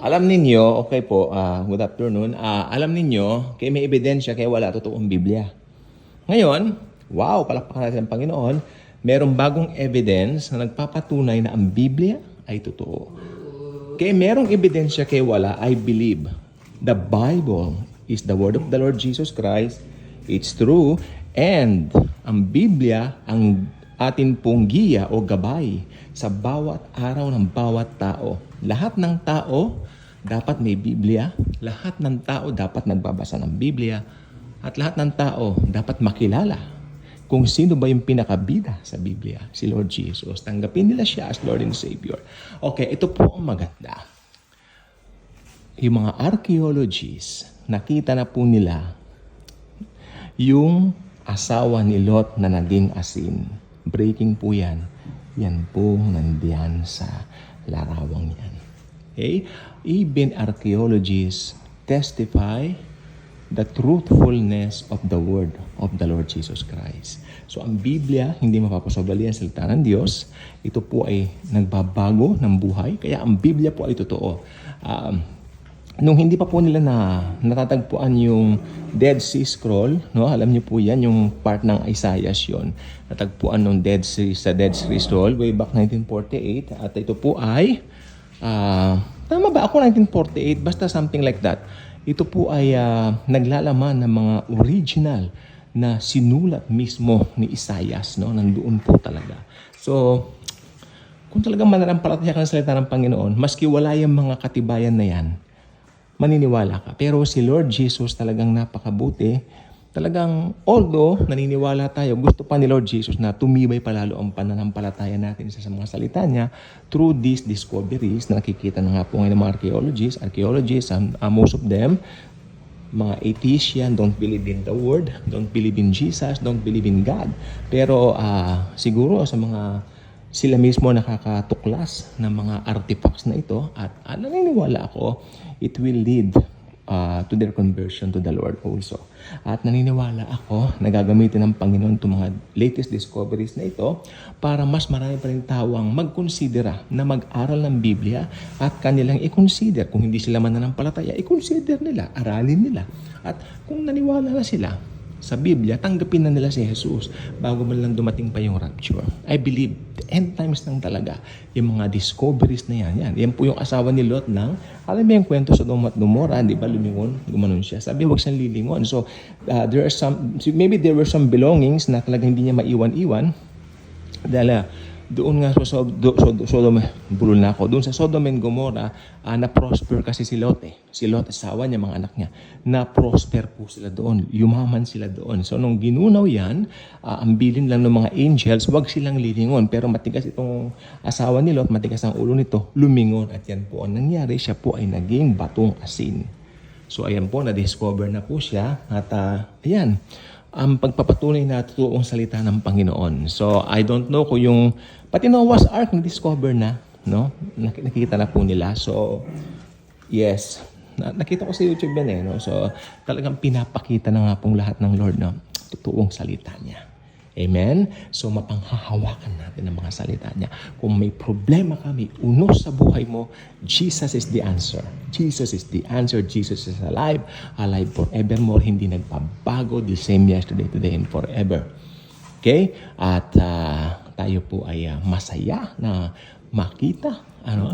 Alam ninyo, okay po, good afternoon. Alam ninyo, kaya may ebidensya kaya wala totoong Biblia. Ngayon, wow, palakpakan natin ang Panginoon, merong bagong evidence na nagpapatunay na ang Biblia ay totoo. Kaya merong ebidensya kaya wala, I believe. The Bible is the word of the Lord Jesus Christ. It's true. And ang Biblia, ang atin pong giya o gabay sa bawat araw ng bawat tao. Lahat ng tao dapat may Biblia. Lahat ng tao dapat nagbabasa ng Biblia. At lahat ng tao dapat makilala kung sino ba yung pinakabida sa Biblia, si Lord Jesus. Tanggapin nila siya as Lord and Savior. Okay, ito po ang maganda. Yung mga archaeologists, nakita na po nila yung asawa ni Lot na naging asin. Breaking po yan. Yan po nandiyan sa larawang yan. Okay? Even archaeologists testify the truthfulness of the word of the Lord Jesus Christ. So ang Biblia, hindi mapapasobali ang salita ng Diyos. Ito po ay nagbabago ng buhay. Kaya ang Biblia po ay totoo. Nung hindi pa po nila natatagpuan yung Dead Sea Scroll, no? Alam niyo po yan, yung part ng Isaiah yon. Natagpuan ng Dead Sea Scroll way back 1948. At ito po ay, tama ba ako 1948? Basta something like that. Ito po ay naglalaman ng mga original na sinulat mismo ni Isaiah, no? Nandoon po talaga. So, kung talagang mananampalataya ka ng salita ng Panginoon, maski wala yung mga katibayan na yan, maniniwala ka. Pero si Lord Jesus talagang napakabuti. Talagang, although naniniwala tayo, gusto pa ni Lord Jesus na tumibay palalo ang pananampalataya natin sa mga salita niya through these discoveries na nakikita na nga po ngayon ng mga archaeologists, most of them, mga atheists, don't believe in the Word, don't believe in Jesus, don't believe in God. Pero siguro sa mga sila mismo nakakatuklas ng mga artifacts na ito at naniniwala ako, it will lead to their conversion to the Lord also. At naniniwala ako na gagamitin ng Panginoon itong mga latest discoveries na ito para mas marami pa rin tawang magkonsidera na mag-aral ng Biblia at kanilang i-consider. Kung hindi sila mananampalataya, i-consider nila, aralin nila. At kung naniwala na sila sa Biblia, tanggapin na nila si Jesus bago man lang dumating pa yung rapture. I believe, end times lang talaga, yung mga discoveries na yan. Yan po yung asawa ni Lot ng, alam mo yung kwento sa Sodom at Gomorrah, di ba, gumanon siya. Sabi, huwag siyang lilingon. So, maybe there were some belongings na talagang hindi niya maiwan-iwan. Dahil doon nga sa Sodom, bulol na ako, doon sa Sodom and Gomorrah, na-prosper kasi si Lot Si Lot, asawa niya, mga anak niya, na-prosper po sila doon. Yumaman sila doon. So, nung ginunaw yan, ang bilin lang ng mga angels, wag silang lilingon. Pero matigas itong asawa ni Lot, matigas ang ulo nito, lumingon. At yan po ang nangyari, siya po ay naging batong asin. So, ayan po, na-discover na po siya. At ayan, ang pagpapatunay na totoong salita ng Panginoon. So, I don't know kung yung, pati Noah's Ark na-discover na, no? Nakikita na po nila. So, yes. Nakita ko sa YouTube yan no? So, talagang pinapakita na nga pong lahat ng Lord na totoong salita niya. Amen? So, mapanghahawakan natin ang mga salita niya. Kung may problema ka, may unos sa buhay mo, Jesus is the answer. Jesus is the answer. Jesus is alive forevermore. Hindi nagpabago. The same yesterday, today, and forever. Okay? At tayo po ay masaya na makita,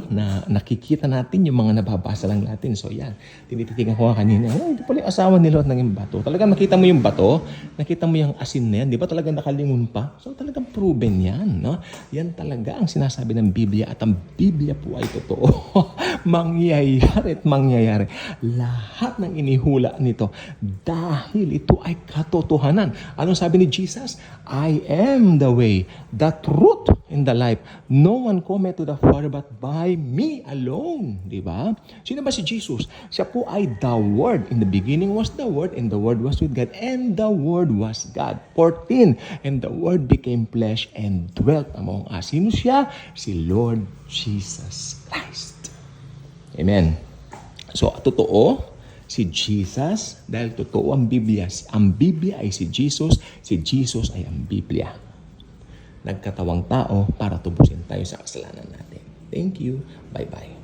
na nakikita natin yung mga nababasa lang natin. So yan, tinititigan ko nga kanina, ito pala yung asawa ni Lot ng bato. Talagang nakita mo yung bato, nakita mo yung asin na yan, di ba talagang nakalingon pa? So talagang proven yan, no? Yan talaga ang sinasabi ng Biblia at ang Biblia po ay totoo. mangyayari. Lahat ng inihula nito dahil ito ay katotohanan. Anong sabi ni Jesus? I am the way, the truth, and the life. No one cometh to the Father but by me alone. Diba? Sino ba si Jesus? Siya po ay the Word. In the beginning was the Word, and the Word was with God, and the Word was God. 14. And the Word became flesh and dwelt among us. Sino siya? Si Lord Jesus Christ. Amen. So, totoo, si Jesus, dahil totoo ang Biblia. Ang Biblia ay si Jesus ay ang Biblia. Nagkatawang tao para tubusin tayo sa kasalanan natin. Thank you. Bye-bye.